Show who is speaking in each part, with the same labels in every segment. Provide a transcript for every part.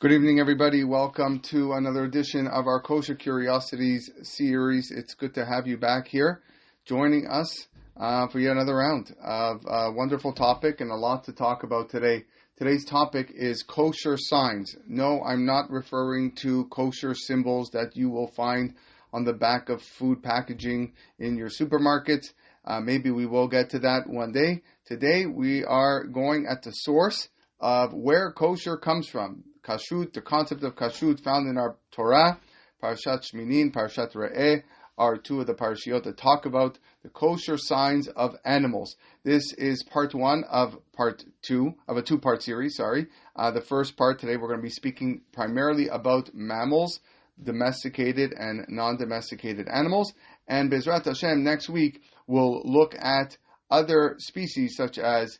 Speaker 1: Good evening, everybody. Welcome to another edition of our Kosher Curiosities series. It's good to have you back here joining us for yet another round of a wonderful topic and a lot to talk about today. Today's topic is kosher signs. No, I'm not referring to kosher symbols that you will find on the back of food packaging in your supermarkets. Maybe we will get to that one day. Today, we are going at the source of where kosher comes from. Kashrut, the concept of kashrut found in our Torah, Parashat Shminin, Parashat Re'eh, are two of the parashiot that talk about the kosher signs of animals. This is part one of a two-part series, The first part today we're going to be speaking primarily about mammals, domesticated and non-domesticated animals. And Bezrat Hashem, next week, we'll look at other species such as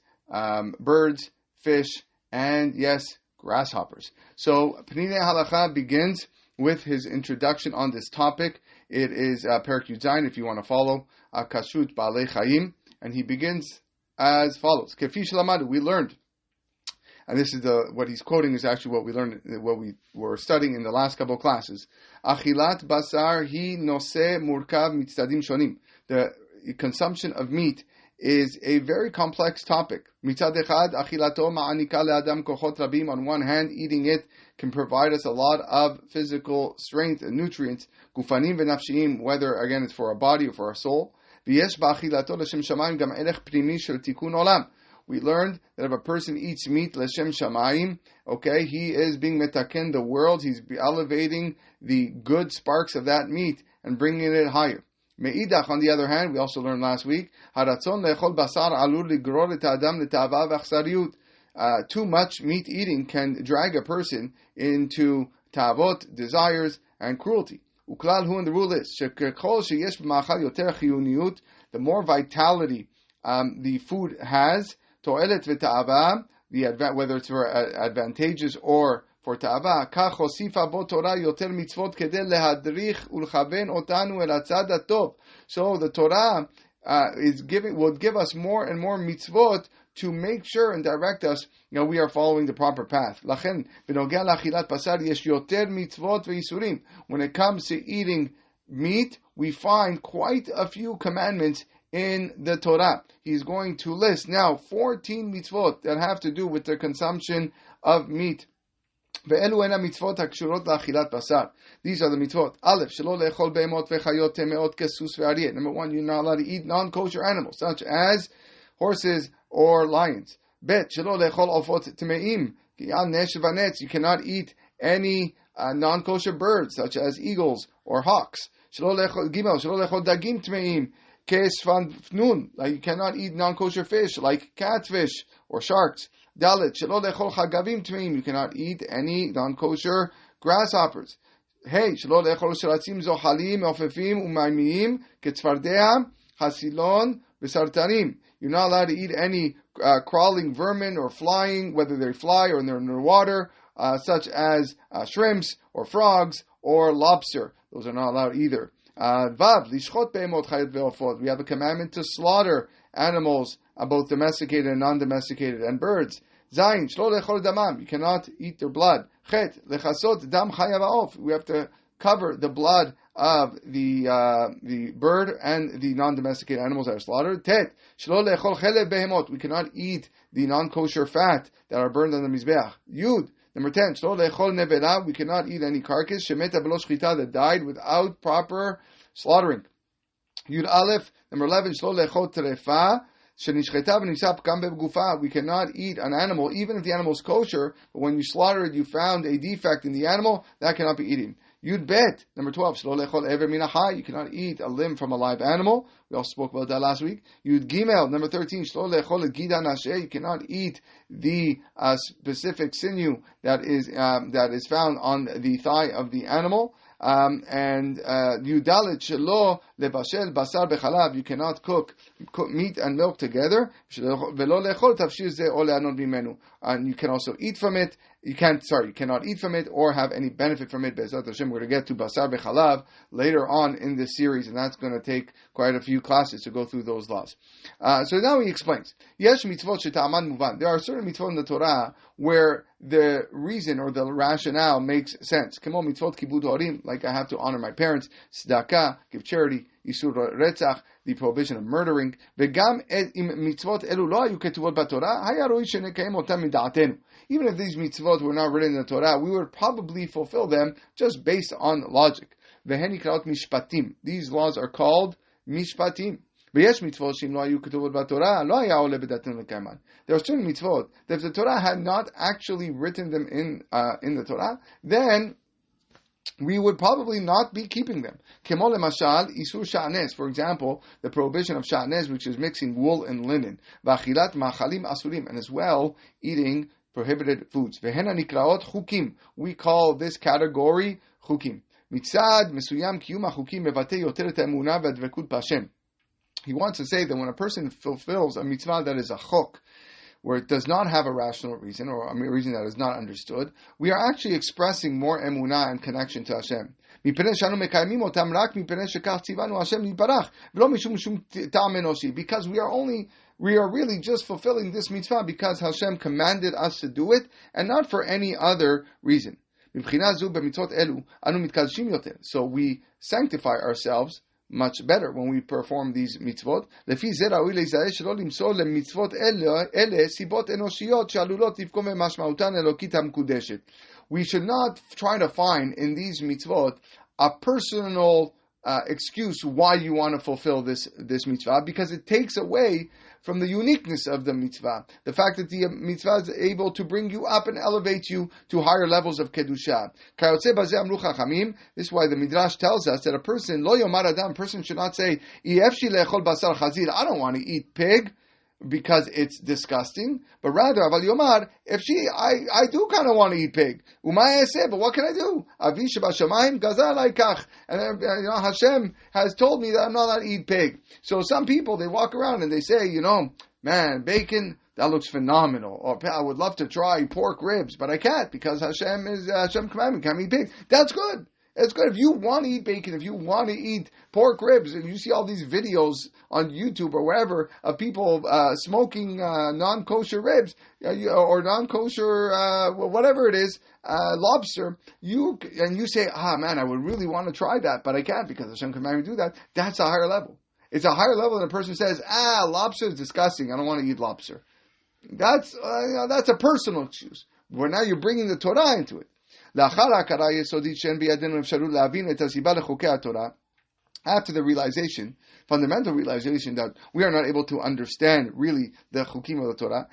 Speaker 1: birds, fish, and yes, grasshoppers. So, Penine Halacha begins with his introduction on this topic. It is Perek Yud Zayin, if you want to follow, Kashrut Baalei Chayim, and he begins as follows. Kefi Shelamadu, we learned, and this is what he's quoting is actually what we learned, what we were studying in the last couple of classes. Achilat basar hi noseh murkav mitzdadim shonim. The consumption of meat is a very complex topic. Mitzad echad, achilato ma'anika le'adam kochot rabim. On one hand, eating it can provide us a lot of physical strength and nutrients, gufanim v'nafshiyim, whether, again, it's for our body or for our soul. V'yesh ba'achilato l'shem shamayim gam erech primi shel tikun olam. We learned that if a person eats meat l'shem shamayim, okay, he is being metaken the world, he's elevating the good sparks of that meat and bringing it higher. Me'idach, on the other hand, we also learned last week, haratzon le'echol basar alur ligror et ha'adam leta'ava v'achsariyut. Too much meat eating can drag a person into ta'avot, desires, and cruelty. Uklal hu, and the rule is, shekechol sheyesh b'ma'achal yoter chiyuniyut, the more vitality the food has, to'elet v'ta'ava, whether it's for advantages or for ta'ava, kach hosifa bo Torah yoter mitzvot kedei lehadrich ulchaven otanu el hatzad hatov. So the Torah would give us more and more mitzvot to make sure and direct us, we are following the proper path. Lachen b'nogea lachilat basar yesh yoter mitzvot ve'isurim. When it comes to eating meat, we find quite a few commandments in the Torah. He's going to list now 14 mitzvot that have to do with the consumption of meat. ואלו הן המצוות הקשורות לאכילת בשר. These are the mitzvot. Aleph, שלא לאכול בהמות וחיות טמאות כסוס ואריה. Number one, you're not allowed to eat non-kosher animals, such as horses or lions. Bet, שלא לאכול עופות טמאים, כי על נש ונץ, you cannot eat any non-kosher birds, such as eagles or hawks. שלא לאכול דגים טמאים, כשפנפנון, like you cannot eat non-kosher fish, like catfish or sharks. Dalet, shelo lechol chagavim tmeim, you cannot eat any non-kosher grasshoppers. Hey, shelo lechol sheratzim zohalim, ofefim, umaymiyim, ketzvardea, hasilon, v'sartanim. You're not allowed to eat any crawling vermin or flying, whether they fly or they're in the water, such as shrimps or frogs or lobster. Those are not allowed either. Vav, lishchot be'emot chayot ve'ofot. We have a commandment to slaughter animals, both domesticated and non-domesticated, and birds. Zayin, shlo lechol damam, you cannot eat their blood. Chet, lechasot dam chaya va'of, we have to cover the blood of the bird and the non-domesticated animals that are slaughtered. Tet, shlo lechol chelev behemot, we cannot eat the non-kosher fat that are burned on the mizbeach. Yud, number 10, shlo lechol nevela, we cannot eat any carcass, shemeta b'lo shchita, that died without proper slaughtering. Yud Aleph, number 11, shlo lechol terefa, we cannot eat an animal, even if the animal is kosher, but when you slaughter it, you found a defect in the animal, that cannot be eaten. Yud Bet, number 12, you cannot eat a limb from a live animal. We also spoke about that last week. Yud Gimel, number 13, you cannot eat the specific sinew that is found on the thigh of the animal. And Yudalit shelo lebashel basar bechalav, you cannot cook meat and milk together. and you can also eat from it. You cannot eat from it or have any benefit from it. Be'ezrat Hashem, we're going to get to basar b'chalav later on in this series, and that's going to take quite a few classes to go through those laws. So now he explains, Yesh mitzvot sheta'aman muvan. There are certain mitzvot in the Torah where the reason or the rationale makes sense. Kemo mitzvot kibud horim, like I have to honor my parents, tzedakah, give charity, isur retzach, the prohibition of murdering. V'gam im mitzvot elu lo hayu ketuvot b'Torah, haya roi shenekayim otam mida'atenu. Even if these mitzvot were not written in the Torah, we would probably fulfill them just based on logic. V'hen nikraot mishpatim. These laws are called mishpatim. There are certain mitzvot that if the Torah had not actually written them in the Torah, then we would probably not be keeping them. For example, the prohibition of sha'nez, which is mixing wool and linen, and as well eating prohibited foods. We call this category chukim. He wants to say that when a person fulfills a mitzvah that is a chok, where it does not have a rational reason, or a reason that is not understood, we are actually expressing more emunah and connection to Hashem. Because we are really just fulfilling this mitzvah because Hashem commanded us to do it, and not for any other reason. So we sanctify ourselves much better when we perform these mitzvot. We should not try to find in these mitzvot a personal excuse why you want to fulfill this mitzvah, because it takes away from the uniqueness of the mitzvah. The fact that the mitzvah is able to bring you up and elevate you to higher levels of kedusha. This is why the Midrash tells us that a person, lo yomar adam, person should not say, I don't want to eat pig because it's disgusting, but rather, aval yomar, I do kind of want to eat pig. But what can I do? Avi shebashamayim gazal laikach. And Hashem has told me that I'm not allowed to eat pig. So some people, they walk around and they say, man, bacon, that looks phenomenal. Or I would love to try pork ribs, but I can't because Hashem commandment, can't eat pig. That's good. It's good. If you want to eat bacon, if you want to eat pork ribs, and you see all these videos on YouTube or wherever of people smoking non-kosher ribs or non-kosher whatever it is, lobster, you say, man, I would really want to try that, but I can't because Hashem commanded me to do that. That's a higher level. It's a higher level than a person says, lobster is disgusting. I don't want to eat lobster. That's a personal excuse. Where now you're bringing the Torah into it. After the fundamental realization that we are not able to understand really the chukim of the Torah,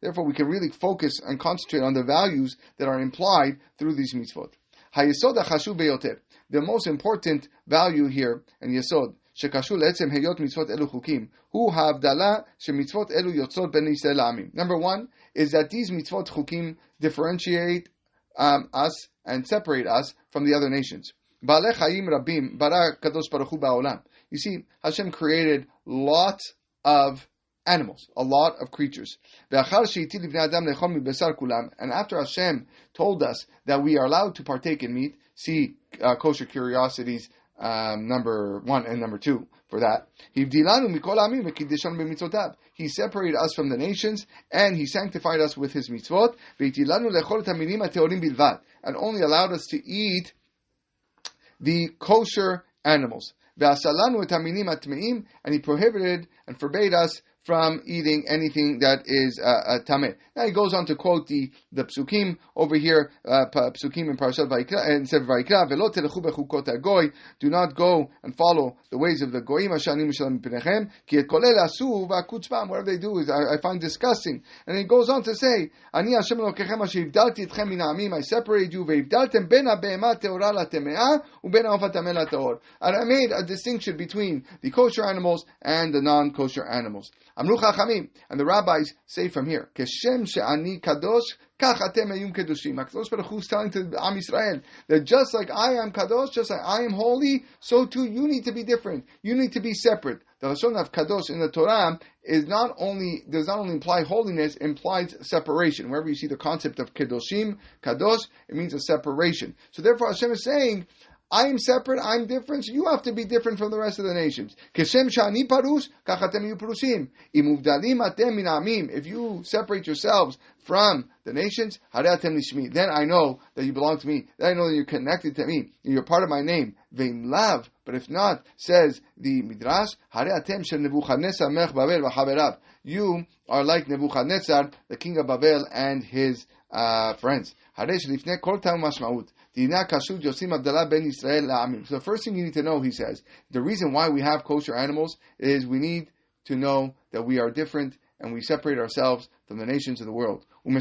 Speaker 1: therefore we can really focus and concentrate on the values that are implied through these mitzvot. The most important value here, and yesod, שקשור לעצם היות מצוות אלו חוקים, הוא ההבדלה שמצוות אלו יוצרות בין ישראל לעמים. Number one is that these mitzvot chukim differentiate us and separate us from the other nations. בעלי חיים רבים ברא הקדוש ברוך הוא בעולם. You see, Hashem created lots of animals, a lot of creatures. ואחר שהטיל לבני אדם לאכול מבשר כולם, and after Hashem told us that we are allowed to partake in meat, see Kosher Curiosities number 1 and number 2 for that. He separated us from the nations and He sanctified us with His mitzvot, and only allowed us to eat the kosher animals. And He prohibited and forbade us from eating anything that is tameh. Now he goes on to quote the psukim over here, psukim in Parashat Vayikra, and Sefer Vayikra, "Velo telechu bechukot hagoy." Do not go and follow the ways of the goyim. Ashanim mishalim pinechem, ki et kolel asu va'kutzbam. Whatever they do is I find disgusting. And he goes on to say, "Ani Hashem Elokechem asher hivdalti etchem min ha'amim." I separated you, ve'hivdaltem ben ha'behema teora latemeah uben ha'of hatameh lataor. And I made a distinction between the kosher animals and the non-kosher animals. Amru Chachamim, and the rabbis say from here, Keshem she'ani kadosh, kach atem hayum kedushim. HaKadosh Baruch Hu is telling to Am Yisrael that just like I am kadosh, just like I am holy, so too you need to be different. You need to be separate. The lashon of kadosh in the Torah does not only imply holiness, it implies separation. Wherever you see the concept of kedoshim, kadosh, it means a separation. So therefore Hashem is saying, I am separate, I'm different, so you have to be different from the rest of the nations. Keshem shani parus, kachatem yu parusim. Imuvdalim atem min amim. If you separate yourselves from the nations, haratem lishmi. Then I know that you belong to me. Then I know that you're connected to me. You're part of my name. Veim lav. But if not, says the Midrash, haratem shel Nebuchadnezzar melech Babel v'chaverav. You are like Nebuchadnezzar, the king of Babel and his friends. Haresh lifnei kol tam mashmaut. So the first thing you need to know, he says, the reason why we have kosher animals is we need to know that we are different and we separate ourselves from the nations of the world. And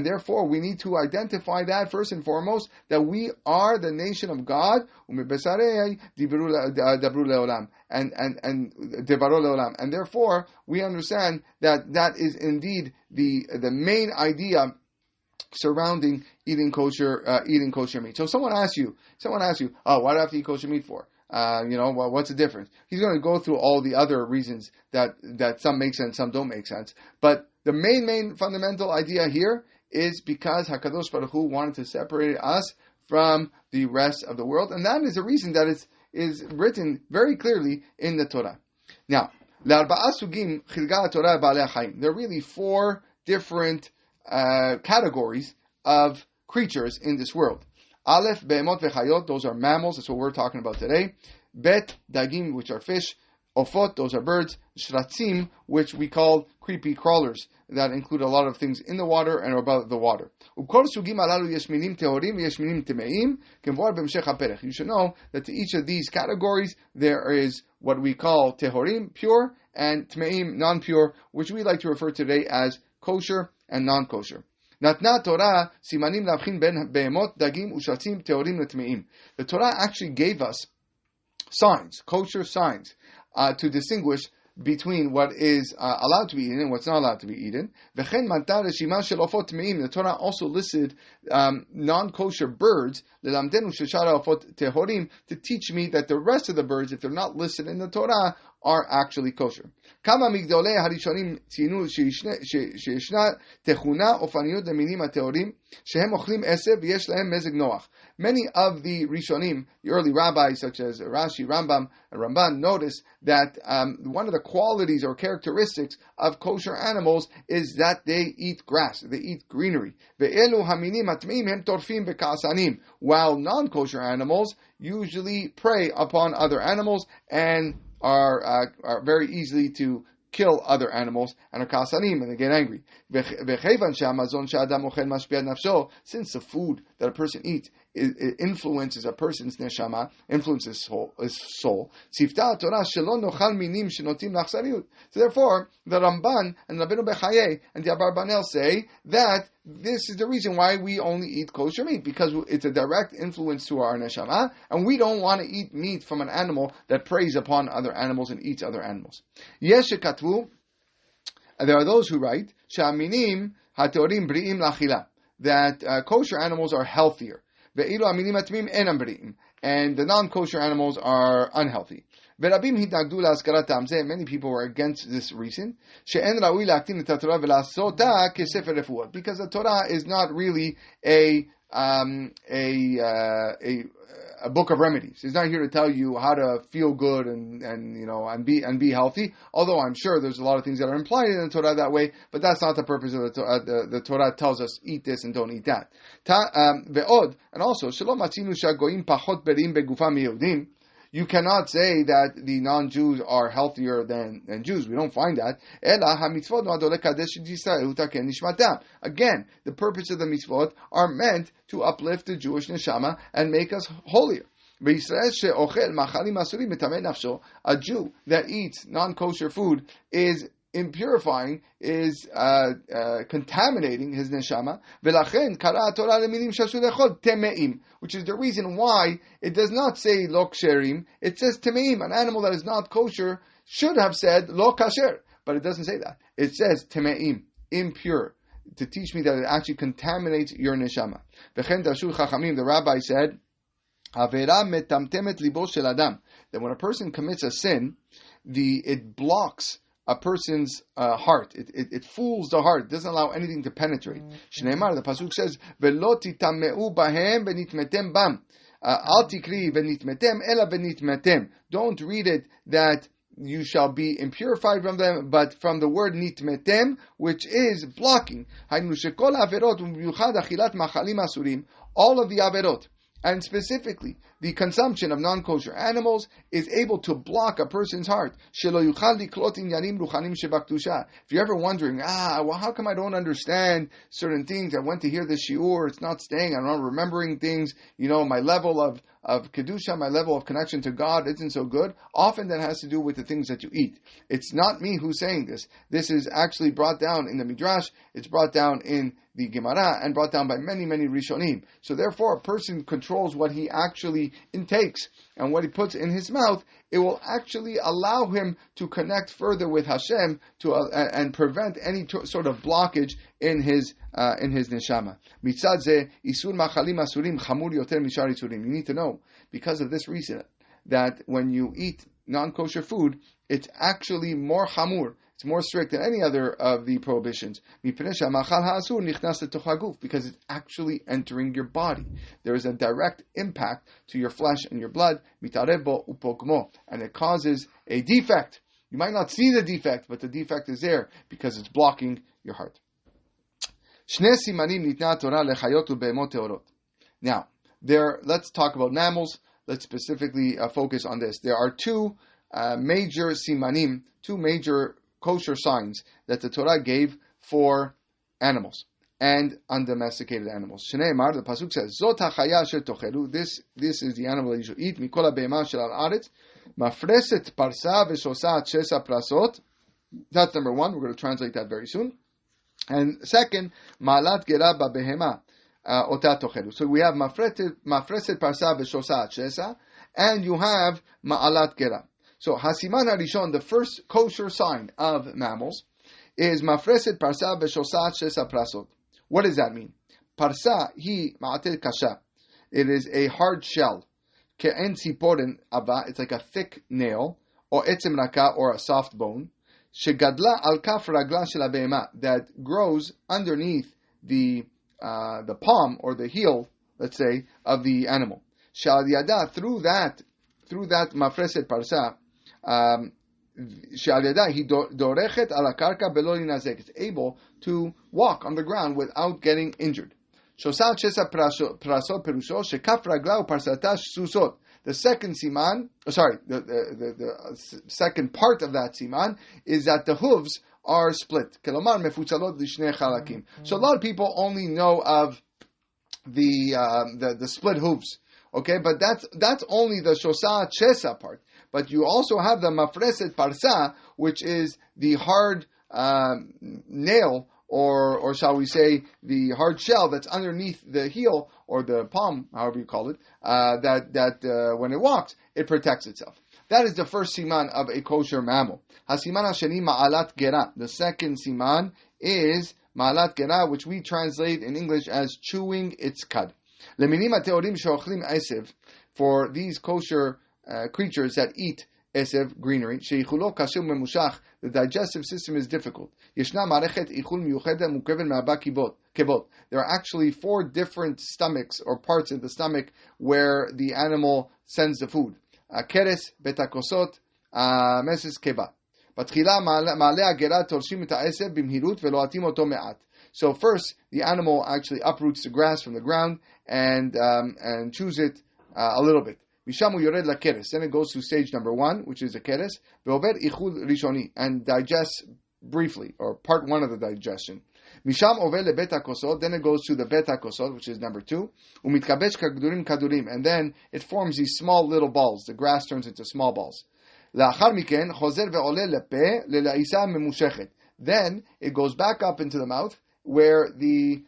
Speaker 1: therefore we need to identify that first and foremost, that we are the nation of God, and therefore we understand that is indeed the main idea surrounding eating kosher meat. So someone asks you, oh, why do I have to eat kosher meat for? What's the difference? He's going to go through all the other reasons that some make sense, some don't make sense. But the main fundamental idea here is because HaKadosh Baruch Hu wanted to separate us from the rest of the world, and that is a reason that is written very clearly in the Torah. Now, there are really 4 different categories of creatures in this world. Aleph, be'emot v'chayot, those are mammals, that's what we're talking about today. Bet, dagim, which are fish. Ofot, those are birds. Shratzim, which we call creepy crawlers, that include a lot of things in the water and above the water. You should know that to each of these categories, there is what we call tehorim, pure, and tmeim, non-pure, which we like to refer today as kosher and non-kosher. Natna Torah simanim lavchin ben behemot dagim ushatzim teorim letmeim. The Torah actually gave us signs, kosher signs, to distinguish between what is allowed to be eaten and what's not allowed to be eaten. V'chen manta reshima shel ofot tmeim. The Torah also listed non-kosher birds, lelamdenu sheshara ofot tehorim, to teach me that the rest of the birds, if they're not listed in the Torah, are actually kosher. Kama migdolei harishonim tzinu sheyishna techuna ofaniyot leminim hateorim shehem ochlim esev v'yesh lahem mezeg noach. Many of the Rishonim, the early rabbis such as Rashi, Rambam, and Ramban, notice that one of the qualities or characteristics of kosher animals is that they eat grass, they eat greenery. Ve'elu haminim hatmeim hem torfim v'ka'asanim. While non-kosher animals usually prey upon other animals and are very easily to kill other animals and are kasanim and they get angry. Since the food that a person eats it influences a person's neshama, influences his soul. So therefore, the Ramban and Rabbeinu Bechaye and the Abarbanel say that this is the reason why we only eat kosher meat, because it's a direct influence to our neshama, and we don't want to eat meat from an animal that preys upon other animals and eats other animals. Yesh shekatvu, there are those who write, she'aminim hateorim bri'im lachila, that kosher animals are healthier. And the non-kosher animals are unhealthy. Many people were against this reason. Because the Torah is not really a book of remedies. It's not here to tell you how to feel good and be healthy. Although I'm sure there's a lot of things that are implied in the Torah that way, but that's not the purpose of the Torah. The Torah tells us eat this and don't eat that. And also, you cannot say that the non-Jews are healthier than Jews. We don't find that. Again, the purpose of the mitzvot are meant to uplift the Jewish neshama and make us holier. A Jew that eats non-kosher food is impurifying, is contaminating his neshama. V'lachen kara Torah leminim shashu lechol temeim, which is the reason why it does not say lo ksherim. It says temeim. An animal that is not kosher should have said lo kasher, but it doesn't say that. It says temeim, impure, to teach me that it actually contaminates your neshama. V'chen dashu chachamim. The rabbi said, Avera metamtemet libo shel adam. That when a person commits a sin, it blocks a person's heart. It fools the heart. It doesn't allow anything to penetrate. Shneimar, the pasuk says, "Velo titameu bahem benitmetem bam." Al tikri benitmetem ela benitmetem. Don't read it that you shall be impurified from them, but from the word nitmetem, which is blocking. Hainu shekol averot u'biyuchad achilat machalim asurim. All of the averot, and specifically the consumption of non-kosher animals, is able to block a person's heart. If you're ever wondering, well, how come I don't understand certain things? I went to hear this shiur, it's not staying, I'm not remembering things, my level of kedusha, my level of connection to God isn't so good. Often that has to do with the things that you eat. It's not me who's saying this. This is actually brought down in the Midrash, it's brought down in the Gemara, and brought down by many, many Rishonim. So therefore, a person controls what he actually intakes and what he puts in his mouth. It will actually allow him to connect further with Hashem and prevent any sort of blockage in his neshama. Mitzad zeh, isur machalim asurim chamur yoter mishar isurim. You need to know, because of this reason, that when you eat non-kosher food, it's actually more chamur. It's more strict than any other of the prohibitions. Because it's actually entering your body. There is a direct impact to your flesh and your blood. And it causes a defect. You might not see the defect, but the defect is there because it's blocking your heart. Now, let's talk about mammals. Let's specifically focus on this. There are two major simanim, two major kosher signs that the Torah gave for animals and undomesticated animals. Shneimar, the pasuk says, "Zot hachaya asher tochelu." This is the animal that you should eat. Mikol habehema shel al aretz, mafreset parsa v'shosa shesa prasot. That's number one. We're going to translate that very soon. And second, ma'alat gera babehema ota tochelu. So we have mafreset parsa v'shosa shesa, and you have ma'alat gera. So, Hasiman Harishon, the first kosher sign of mammals, is Mafreset Parsa B'Shosat Shesa Prasot. What does that mean? Parsa, Ma'atet Kasha. It is a hard shell. Ke'en Siporen Ava, it's like a thick nail, or Etzem Raka, or a soft bone. Shegadla Al Kaf Ragla Shel HaBehema, that grows underneath the palm, or the heel, let's say, of the animal. Shal Yada, through that Mafreset Parsa, it's able to walk on the ground without getting injured. The second siman, the second part of that siman is that the hooves are split. So a lot of people only know of the split hooves. Okay, but that's only the shosa chesa part. But you also have the mafreset parsa, which is the hard nail, or shall we say, the hard shell that's underneath the heel or the palm, however you call it. That when it walks, it protects itself. That is the first siman of a kosher mammal. Hasiman hasheni ma'alat gera. The second siman is ma'alat gera, which we translate in English as chewing its cud. For these kosher creatures that eat esev, greenery, the digestive system is difficult. There are actually 4 different stomachs or parts of the stomach where the animal sends the food. Keres, betakosot, meses keva. So first, the animal actually uproots the grass from the ground and chews it a little bit. Mishamu yored la keres. Then it goes to stage number 1, which is the keres. Ve'over ichul rishoni, and digests briefly, or part 1 of the digestion. Misham over le beta kosot. Then it goes to the beta kosot, which is number 2. Umitkabesh kadurim kadurim, and then it forms these small little balls. The grass turns into small balls. לאחר מכן, חוזר ועולה לפה, ללעיסה ממושכת. Then, it goes back up into the mouth, where the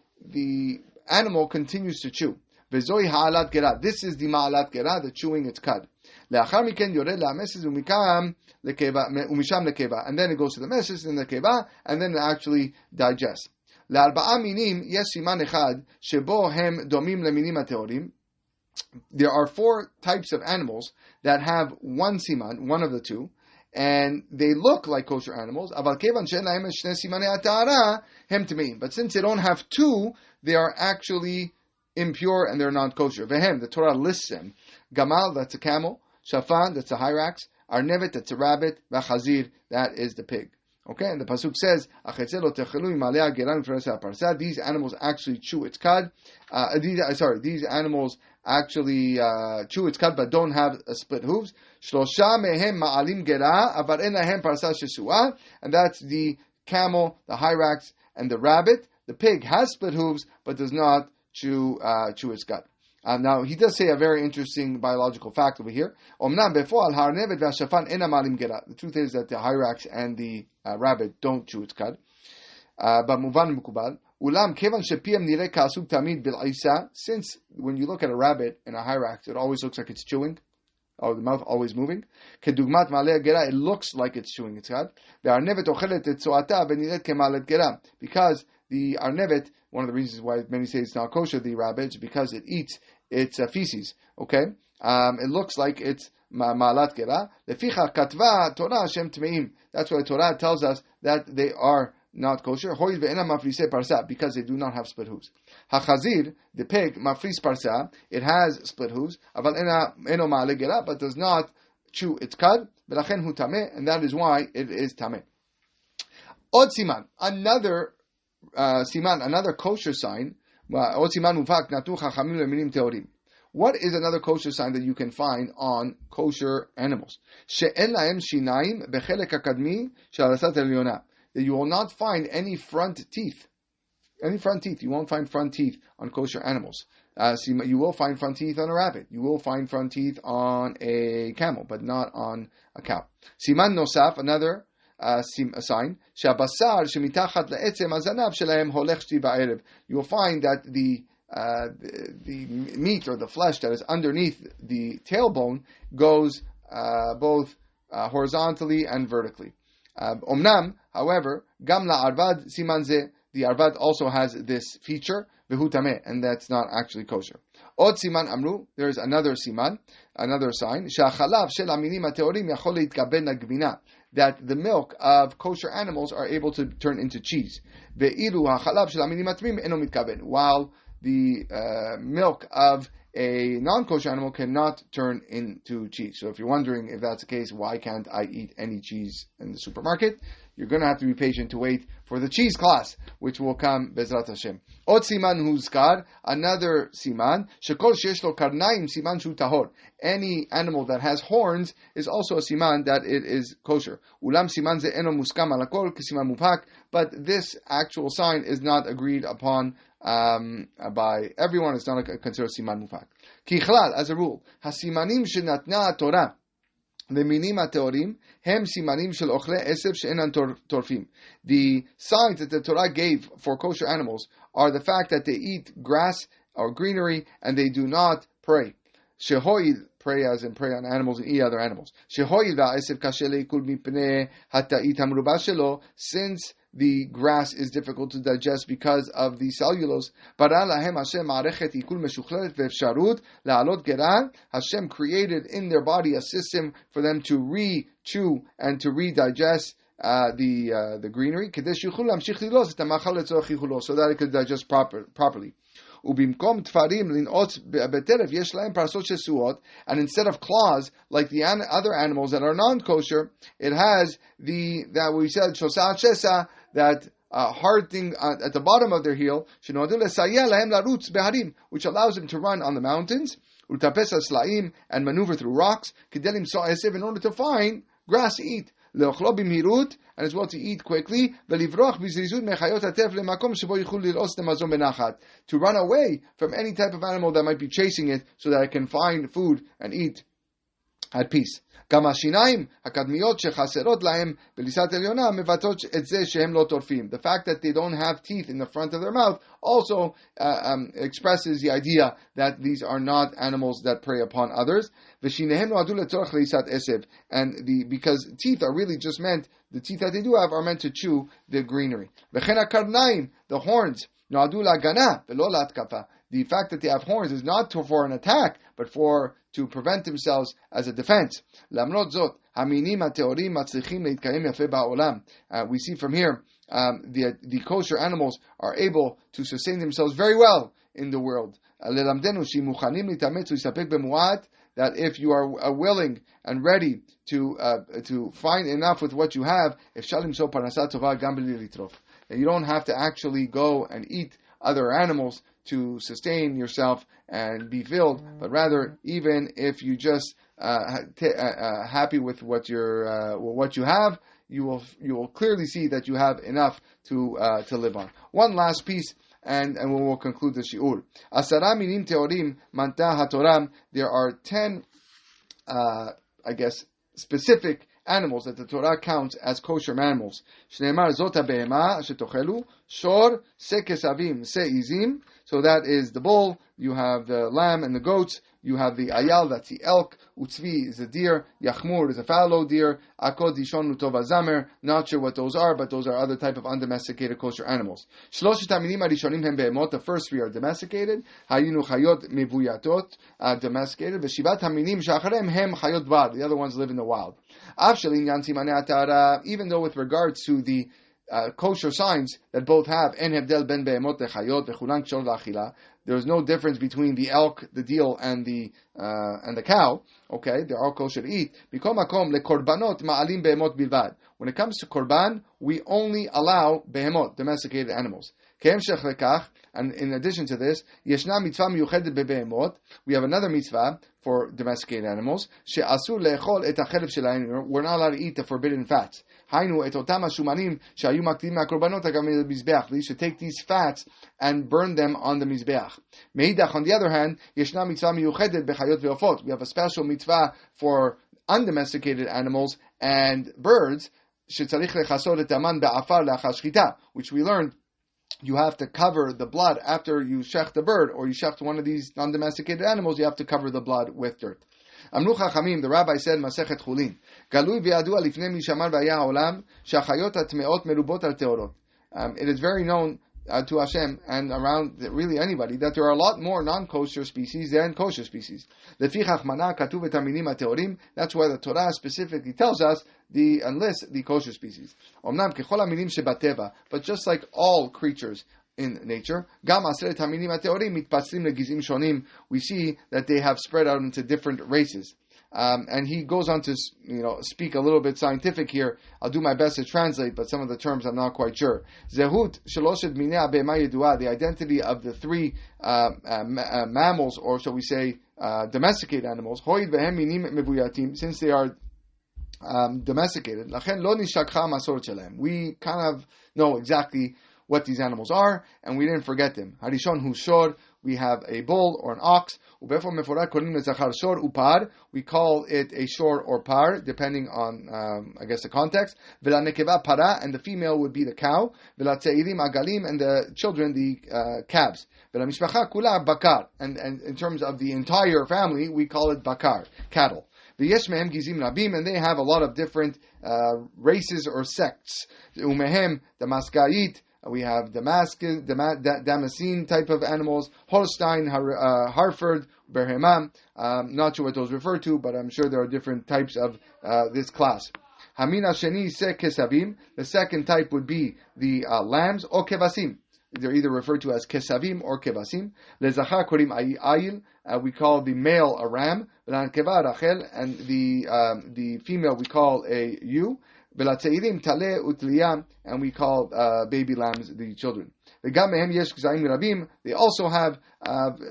Speaker 1: animal continues to chew. וזוהי העלת גרה. This is the מעלת גרה, the chewing its cud. לאחר מכן יורד להמסס ומשם לקיבה. And then it goes to the messes and the קיבה, and then it actually digests. לארבעה מינים יש סימן אחד שבו הם דומים למינים הטהורים. There are 4 types of animals that have one siman, one of the two, and they look like kosher animals. But since they don't have 2, they are actually impure and they're not kosher. Vehem, the Torah lists them. Gamal, that's a camel. Shafan, that's a hyrax. Arnevet, that's a rabbit. Vachazir, that is the pig. Okay, and the pasuk says, these animals actually chew its cud. These animals actually chew its cud, but don't have split hooves. And that's the camel, the hyrax, and the rabbit. The pig has split hooves, but does not chew its cud. Now, he does say a very interesting biological fact over here. The truth is that the hyrax and the rabbit don't chew its cud. Since when you look at a rabbit and a hyrax, it always looks like it's chewing, or the mouth always moving. It looks like it's chewing its cud. Because the arnevet, one of the reasons why many say it's not kosher, the rabbit, is because it eats its feces. Okay, it looks like it's ma'alat gera. Leficha katva Torah Hashem tmeim. That's why Torah tells us that they are not kosher. Hoil ve'ena mafrise parsa, because they do not have split hooves. Hachazir, the pig, mafris parsa, it has split hooves. Aval eno ma'ale gera, but does not chew its cud. V'lachen hu tameh, and that is why it is tameh. Od siman, another siman, another kosher sign. What is another kosher sign that you can find on kosher animals? That you will not find any front teeth. You won't find front teeth on kosher animals. You will find front teeth on a rabbit. You will find front teeth on a camel, but not on a cow. Siman nosaf, another a sign. You will find that the meat or the flesh that is underneath the tailbone goes both horizontally and vertically. Omnam, however, gam la'arvad siman ze, the arvad also has this feature, v'hu tameh, and that's not actually kosher. Od siman amru, there is another siman, another sign, sha'chalav shel aminim ha'teorim yachol leitkaben lagvina, that the milk of kosher animals are able to turn into cheese. Ve'ilu ha'chalav shel aminim ha'tmim eno mitkaben, while the milk of a non-kosher animal cannot turn into cheese. So if you're wondering if that's the case, why can't I eat any cheese in the supermarket? You're going to have to be patient to wait for the cheese class, which will come Bezrat Hashem. Ot siman huzkar, another siman, shekol sheyesh lo karnaim siman shu tahor. Any animal that has horns is also a siman that it is kosher. Ulam siman ze eno muskam alakol kisiman mubhak, but this actual sign is not agreed upon by everyone. It's not considered siman mubhak. Kichlal, as a rule, hasimanim shenatna Torah the signs that the Torah gave for kosher animals are the fact that they eat grass or greenery and they do not prey. Shehoil, prey as in prey on animals and eat other animals. Since the grass is difficult to digest because of the cellulose, Hashem created in their body a system for them to re-chew and to re-digest the greenery, so that it could digest properly. And instead of claws like the other animals that are non-kosher, it has that we said that hard thing at the bottom of their heel, which allows them to run on the mountains and maneuver through rocks in order to find grass to eat. And as well to eat quickly, to run away from any type of animal that might be chasing it, so that it can find food and eat at peace. גם השיניים הקדמיות שחסרות להם בליסת עליונה מבטאות את זה שהם לא טורפים. The fact that they don't have teeth in the front of their mouth also expresses the idea that these are not animals that prey upon others. ושיניהם נועדו לצורך לעיסת עשב. And because teeth are really just meant, the teeth that they do have are meant to chew the greenery. וכן הקרניים, the horns, נועדו להגנה ולא להתקפה. The fact that they have horns is not for an attack, but to prevent themselves as a defense. למרות זאת, המינים הטהורים מצליחים להתקיים יפה בעולם. We see from here, the kosher animals are able to sustain themselves very well in the world. ללמדנו שמוכנים להתאמץ ולהסתפק במועט, that if you are willing and ready to find enough with what you have, אפשר למצוא פרנסה טובה גם בלי לטרוף. You don't have to actually go and eat other animals to sustain yourself and be filled, but rather, even if you just happy with what you have, you will clearly see that you have enough to live on. One last piece, and we will conclude the shiur. Asara minim teorim manta haTorah. There are 10, specific animals that the Torah counts as kosher animals. Shneimar zot habehema shetochelu shor se kesavim se izim. So that is the bull. You have the lamb and the goats. You have the ayal, that's the elk. Utzvi is the deer. Yachmur is a fallow deer. Akod dishon utova zamer. Not sure what those are, but those are other type of undomesticated kosher animals. Shloshet haminim harishonim hem behemot. The first three are domesticated. Hayinu chayot mevuyatot, domesticated. Veshivat haminim shacharem hem chayot bad. The other ones live in the wild. Even though with regards to the kosher signs that both have en hebdel ben behemot lechayot v'chulan kshor la'achila, there is no difference between the elk, the deer, and the cow. Okay, they're all kosher to eat. Mikol makom lekorbanot ma'alim behemot bilvad. When it comes to korban, we only allow behemot, domesticated animals. Ke'emshech lekach, and in addition to this, yeshna mitzvah miyuchedet bebehemot. We have another mitzvah for domesticated animals. She'asur le'echol et hachelef shelaim. We're not allowed to eat the forbidden fats. Hainu et otam hashumanim shayu maktim ma'korbanot hagam mizbeach. They should take these fats and burn them on the mizbeach. Meidach, on the other hand, yeshna mitzvah miyuchedet bechayot ve'ofot. We have a special mitzvah for undomesticated animals and birds. Shetzarich lechasot et aman be'afar le'achar shchita, which we learned. You have to cover the blood after you shecht the bird or you shecht one of these non-domesticated animals. You have to cover the blood with dirt. Amnu Chachamim, the rabbi said, Masechet Chulin, Galui v'yadua lifnei mishamar v'aya haolam shachayot atmeot merubot al teorot. It is very known to Hashem and around really anybody that there are a lot more non-kosher species than kosher species. Lefichach mana katuv et haminim hateorim. That's why the Torah specifically tells us and lists the kosher species. Omnam kechol haminim shebateva, but just like all creatures in nature, gam aseret haminim hateorim mitpatzlim legizim shonim. We see that they have spread out into different races. And he goes on to speak a little bit scientific here. I'll do my best to translate, but some of the terms I'm not quite sure. Zehut sheloshet minei behema yedua, the identity of the three mammals, or shall we say domesticated animals. Hoid vehem minim mevuyatim, since they are domesticated. Lachen lo nishakcha masorot shelem. We kind of know exactly what these animals are, and we didn't forget them. Harishon hu shor, we have a bull or an ox. We call it a shor or par, depending on, the context. Para, and the female would be the cow. Agalim, and the children, the calves. Bakar, and in terms of the entire family, we call it bakar, cattle. And they have a lot of different races or sects. Umehem, the Maskayit. We have Damascene type of animals, Holstein, Hereford, Berhemam. Not sure what those refer to, but I'm sure there are different types of this class. Hamina Sheni Se Kesavim. The second type would be the lambs or kevasim. They're either referred to as kesavim or kevasim. Lezachar korim ayil. We call the male a ram. Keva Rachel, and the female we call a ewe. And we call baby lambs the children. They also have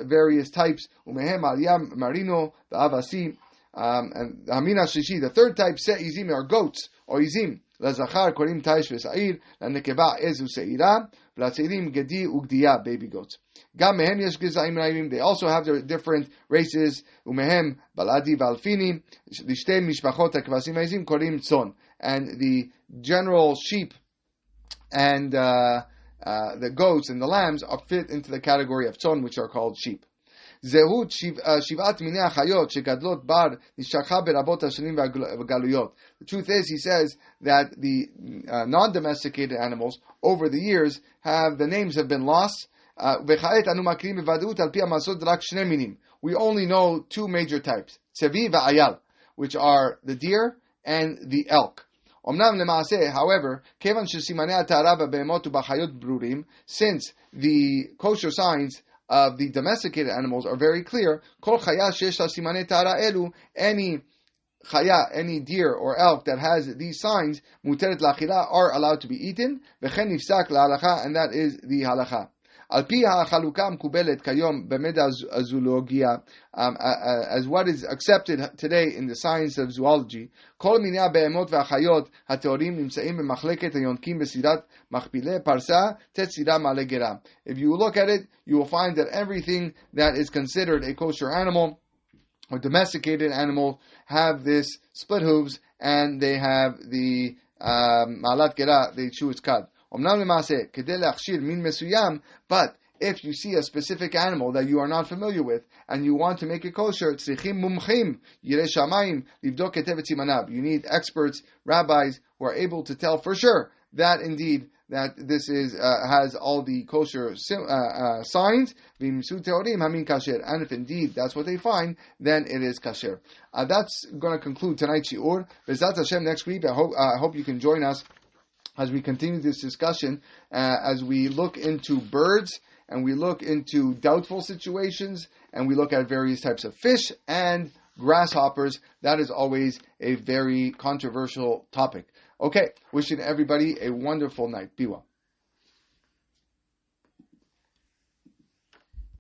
Speaker 1: various types. Marino, the avasi, and hamina shishi. The third type, se izim, are goats or izim. לזכר קוראים תיש ושעיר, לנקבה עז ושעירה, ולצעירים גדי וגדיה, baby goats. גם מהם יש גזעים רעים, they also have their different races, ומהם בלעדי ואלפיני, לשתי משפחות הכבשים העזים קוראים צאן. And the general sheep and the goats and the lambs are fit into the category of tzon, which are called sheep. זהות שבעת מיני החיות שגדלות בר נשכחה ברבות השנים והגלויות. The truth is, he says, that the non-domesticated animals, over the years, the names have been lost. וכעת אנו מכירים בוודאות על פי המסורת רק שני מינים. We only know two major types, צבי ואייל, which are the deer and the elk. אמנם למעשה, however, כיוון שסימני הטהרה בבהמות ובחיות ברורים, since the kosher signs of the domesticated animals are very clear, כל חיה שיש לה סימני טהרה אלו, any chaya, any deer or elk that has these signs, מותרת לאכילה, are allowed to be eaten, וכן נפסק להלכה, and that is the halacha. על פי החלוקה המקובלת כיום במדע הזואולוגיה, as what is accepted today in the science of zoology, כל מיני הבהמות והחיות הטהורים נמצאים במחלקת היונקים בסדרת מכפילי פרסה, תת-סדרה מעלה גרה. If you look at it, you will find that everything that is considered a kosher animal or domesticated animal have this split hooves, and they have the מעלת גרה, they chew its cud. אמנם למעשה, כדי להכשיר מין מסוים, but if you see a specific animal that you are not familiar with, and you want to make it kosher, צריכים מומחים, יראי שמיים, לבדוק היטב את סימניו. You need experts, rabbis, who are able to tell for sure that indeed, that this is has all the kosher signs, and if indeed that's what they find, then it is kasher. That's going to conclude tonight's shiur. B'ezrat Hashem, next week, I hope you can join us as we continue this discussion, as we look into birds, and we look into doubtful situations, and we look at various types of fish and grasshoppers. That is always a very controversial topic. Okay, wishing everybody a wonderful night. Be well.